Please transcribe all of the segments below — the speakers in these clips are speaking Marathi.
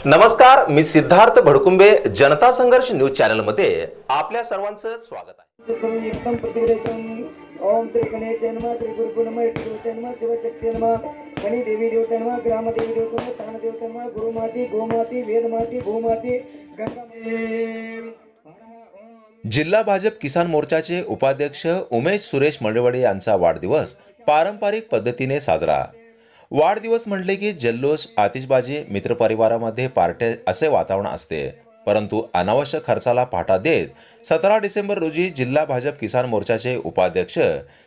नमस्कार, मी सिद्धार्थ भडकुंबे जनता संघर्ष न्यूज चॅनल मध्ये आपल्या सर्वांचं स्वागत आहे। एकदम प्रतिवेदन ओम श्री गणेश नमः श्री गुरुकुल नमः श्री नमः शिवशक्ती नमः गणी देवी देवता नमः ग्राम देवी देवता नमः स्थान देवता नमः गुरुमाती गोमाती वेदमाती भूमाती गंगा। जिल्हा भाजप किसान मोर्चाचे उपाध्यक्ष उमेश सुरेश मळेवाडे यांचा वाढदिवस पारंपरिक पद्धतीने साजरा। वाढदिवस म्हटले की जल्लोष, आतिषबाजी, मित्रपरिवारामध्ये पार्ट्या असे वातावरण असते, परंतु अनावश्यक खर्चाला फाटा देत 17 डिसेंबर रोजी जिल्हा भाजप किसान मोर्चाचे उपाध्यक्ष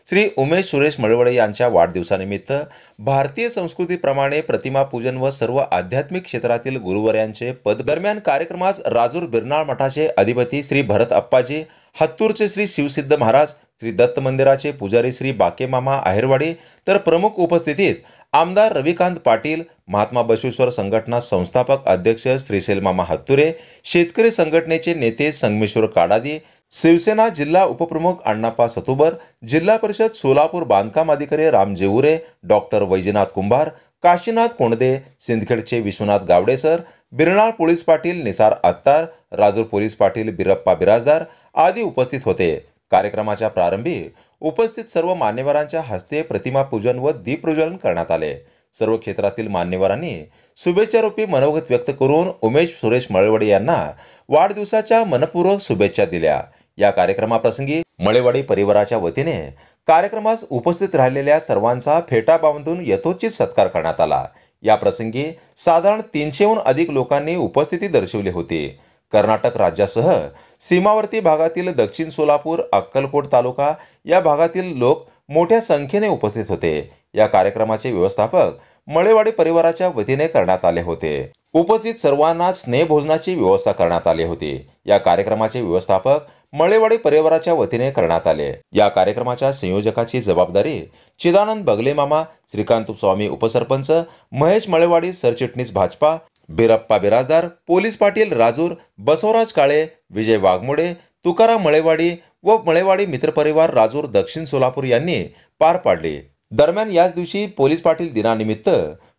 श्री उमेश सुरेश मळेवाडे यांच्या वाढदिवसानिमित्त भारतीय संस्कृतीप्रमाणे प्रतिमा पूजन व सर्व आध्यात्मिक क्षेत्रातील गुरुवर्यांचे पद दरम्यान कार्यक्रमास राजूर बिरनाळ मठाचे अधिपती श्री भरत अप्पाजी, हत्तूरचे श्री शिवसिद्ध महाराज, श्री दत्त मंदिराचे पुजारी श्री बाके मामा आहेरवाडी, तर प्रमुख उपस्थितीत आमदार रविकांत पाटील, महात्मा बसवेश्वर संघटना संस्थापक अध्यक्ष श्रीशैल मामा हत्तुरे, शेतकरी संघटनेचे नेते संगमेश्वर काडादी, शिवसेना जिल्हा उपप्रमुख अण्णाप्पा सतुबर, जिल्हा परिषद सोलापूर बांधकाम अधिकारी राम जेऊरे, डॉक्टर वैजनाथ कुंभार, काशीनाथ कोंडदे, सिंदखेडचे Vishwanath Gawade sir, Biranal police Patil Nisar Attar, Rajur police Patil Birappa Birajdar आदी उपस्थित होते। कार्यक्रमाच्या प्रारंभी उपस्थित सर्व मान्यवरांच्या हस्ते प्रतिमा पूजन व दीप प्रज्वलन करण्यात आले। सर्व क्षेत्रातील मान्यवरांनी शुभेच्छारूपी मनोगत व्यक्त करून उमेश सुरेश मळेवाडे यांना वाढदिवसाच्या मनपूर्वक शुभेच्छा दिल्या। या कार्यक्रमाप्रसंगी मळेवाडी परिवाराच्या वतीने कार्यक्रमास उपस्थित राहिलेल्या सर्वांचा फेटा बांधून यथोचित सत्कार करण्यात आला। या प्रसंगी साधारण 300हून अधिक लोकांनी उपस्थिती दर्शवली होती। कर्नाटक राज्यासह सीमावर्ती भागातील दक्षिण सोलापूर, अक्कलकोट तालुका या भागातील लोक मोठ्या संख्येने उपस्थित होते। या कार्यक्रमाचे व्यवस्थापक मळेवाडी परिवाराच्या वतीने करण्यात आले होते। उपस्थित सर्वांना स्नेहभोजनाची व्यवस्था करण्यात आली होती। या कार्यक्रमाचे व्यवस्थापक मळेवाडी परिवाराच्या वतीने करण्यात आले। या कार्यक्रमाच्या संयोजकाची जबाबदारी चिदानंद बगले मामा, श्रीकांत स्वामी उपसरपंच, महेश मळेवाडी सरचिटणीस भाजपा, बिरप्पा बिराजदार, पोलीस पाटील राजूर, बसवराज काळे, विजय वाघमोडे, तुकाराम मळेवाडी व मळेवाडी मित्रपरिवार राजूर दक्षिण सोलापूर यांनी पार पाडली। दरम्यान याच दिवशी पोलीस पाटील दिनानिमित्त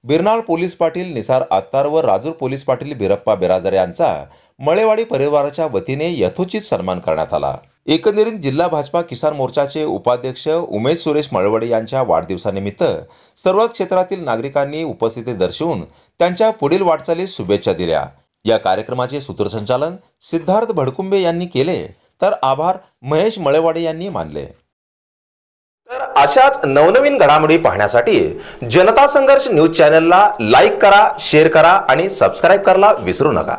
बिरनाळ पोलीस पाटील निसार अत्तार व राजूर पोलीस पाटील बिरप्पा बिराजदार यांचा मळेवाडी परिवाराच्या वतीने यथोचित सन्मान करण्यात आला। एकंदरीत जिल्हा भाजपा किसान मोर्चाचे उपाध्यक्ष उमेश सुरेश मळेवाडे यांच्या वाढदिवसानिमित्त सर्व क्षेत्रातील नागरिकांनी उपस्थिती दर्शवून त्यांच्या पुढील वाटचालीस शुभेच्छा दिल्या। या कार्यक्रमाचे सूत्रसंचालन सिद्धार्थ भडकुंबे यांनी केले, तर आभार महेश मळेवाडे यांनी मानले। तर अशाच नवनवीन घडामोडी पाहण्यासाठी जनता संघर्ष न्यूज चॅनलला लाईक करा, शेअर करा आणि सबस्क्राइब करायला विसरू नका।